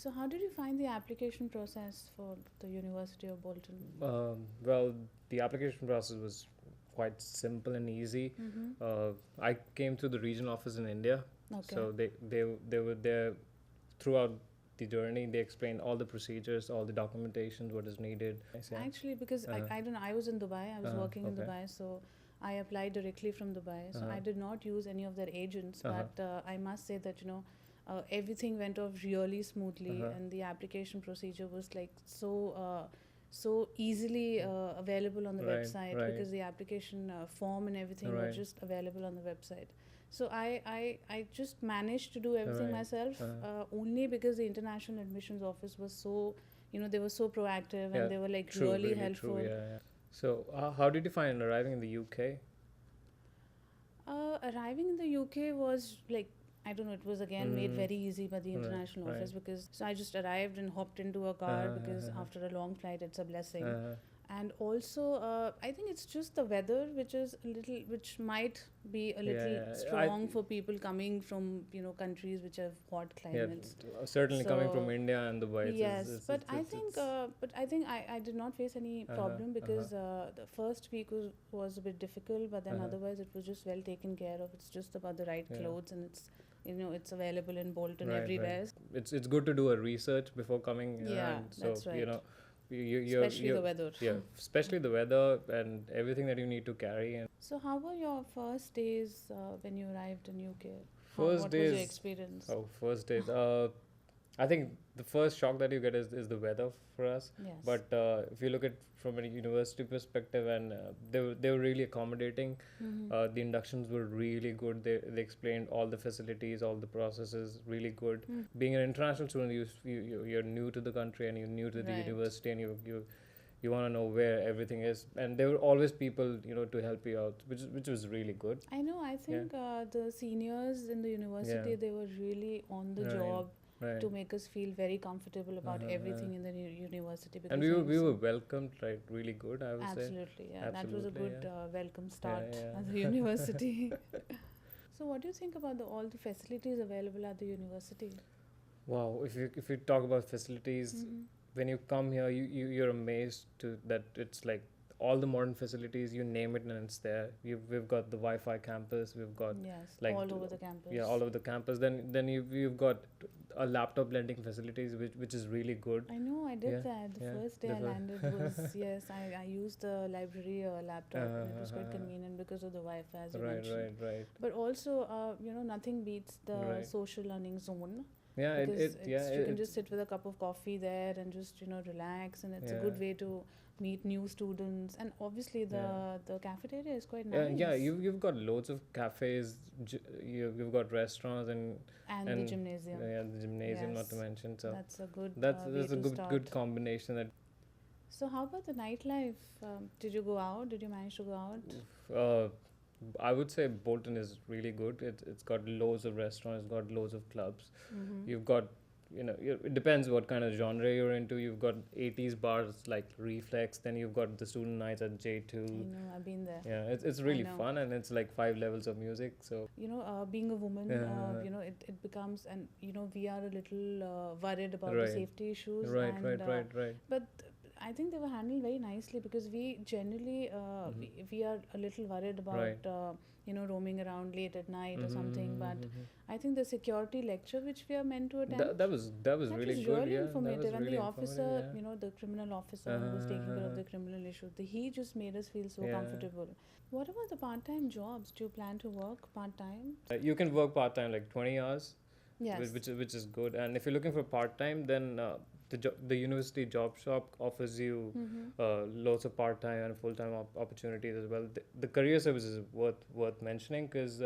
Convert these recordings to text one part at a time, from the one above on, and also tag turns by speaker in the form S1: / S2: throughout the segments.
S1: So how did you find the application process for the University of Bolton?
S2: Well, the application process was quite simple and easy. I came through the regional office in India,
S1: Okay.
S2: so they were there throughout the journey. They explained all the procedures, all the documentation, what is needed.
S1: Actually, because I don't know, I was in Dubai, I was working in Dubai, so I applied directly from Dubai. So I did not use any of their agents, but I must say that, everything went off really smoothly, and the application procedure was like so easily available on the website, because the application form and everything were just available on the website. So I just managed to do everything myself, only because the international admissions office was so, they were so proactive, and they were like really helpful.
S2: True, yeah. So how did you find arriving in the UK?
S1: Arriving in the UK was like, I don't know, it was again made very easy by the international office, because so I just arrived and hopped into a car, because after a long flight it's a blessing. And also I think it's just the weather which might be a little strong for people coming from countries which have hot climates.
S2: Certainly coming from India and Dubai.
S1: Yes, but I think I did not face any problem, because the first week was a bit difficult, but then otherwise it was just well taken care of. It's just about the right clothes, and it's available in Bolton everywhere.
S2: It's good to do a research before coming. So
S1: that's right.
S2: Especially
S1: the weather.
S2: Yeah, especially the weather and everything that you need to carry. And
S1: so how were your first days when you arrived in UK?
S2: What
S1: was your experience?
S2: First days. I think the first shock that you get is the weather for us.
S1: Yes.
S2: But if you look at from a university perspective, and they were really accommodating. The inductions were really good. They explained all the facilities, all the processes, really good. Being an international student, you're new to the country, and you're new to the university, and you want to know where everything is, and there were always people to help you out, which was really good.
S1: I know. I think the seniors in the university, they were really on the job. To make us feel very comfortable about everything in the university.
S2: And we were welcomed really good, I would say.
S1: Absolutely, yeah. That was a good welcome start at the university. So what do you think about all the facilities available at the university?
S2: Wow, if you talk about facilities, when you come here, you're amazed that it's like all the modern facilities, you name it and it's there. We've got the Wi-Fi campus, we've got like
S1: all over the campus.
S2: Yeah, all over the campus. Then you've got a laptop lending facilities, which is really good.
S1: I know, I did that. The first day I landed was I used the library laptop, and it was quite convenient because of the Wi-Fi, as you mentioned.
S2: Right.
S1: But also, nothing beats the social learning zone.
S2: Yeah,
S1: you can just sit with a cup of coffee there and just relax, and it's a good way to meet new students. And obviously the cafeteria is quite nice.
S2: You've got loads of cafes, you've got restaurants and
S1: the gymnasium.
S2: The gymnasium, not to mention. So
S1: that's a good
S2: that's a good combination.
S1: So how about the nightlife? Did you go out? Did you manage to go out?
S2: I would say Bolton is really good. It's got loads of restaurants, it's got loads of clubs. You've got, it depends what kind of genre you're into. You've got 80s bars like Reflex, then you've got the student nights at J2.
S1: I know, I've been there.
S2: Yeah, it's really fun, and it's like 5 levels of music. So
S1: being a woman, it becomes, and we are a little worried about the safety issues.
S2: Right.
S1: But I think they were handled very nicely, because we generally we are a little worried about roaming around late at night or something. But I think the security lecture which we are meant to attend,
S2: that was really good.
S1: Really informative. And
S2: really
S1: the officer, the criminal officer who was taking care of the criminal issue, he just made us feel so comfortable. What about the part-time jobs? Do you plan to work part-time?
S2: You can work part-time like 20 hours.
S1: Yes.
S2: Which is good. And if you're looking for part-time, then the university job shop offers you lots of part-time and full-time opportunities as well. The career service is worth mentioning, because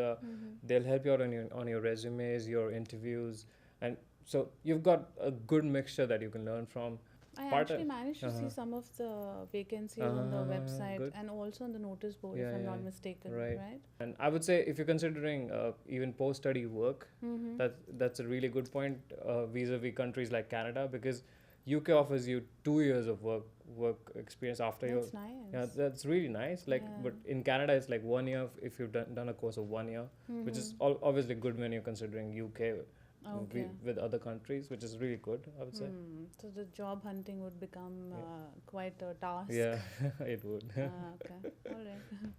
S2: they'll help you out on your resumes, your interviews, and so you've got a good mixture that you can learn from.
S1: I actually managed to see some of the vacancies on the website and also on the notice board, if I'm not mistaken. Right.
S2: And I would say, if you're considering even post-study work, that's a really good point vis-a-vis countries like Canada, because UK offers you 2 years of work experience after
S1: That's nice.
S2: Yeah, that's really nice. But in Canada, it's like 1 year if you've done a course of 1 year, which is obviously good when you're considering UK.
S1: Okay.
S2: with other countries, which is really good, I would say.
S1: So the job hunting would become quite a task.
S2: Yeah, it would.
S1: Okay. All right.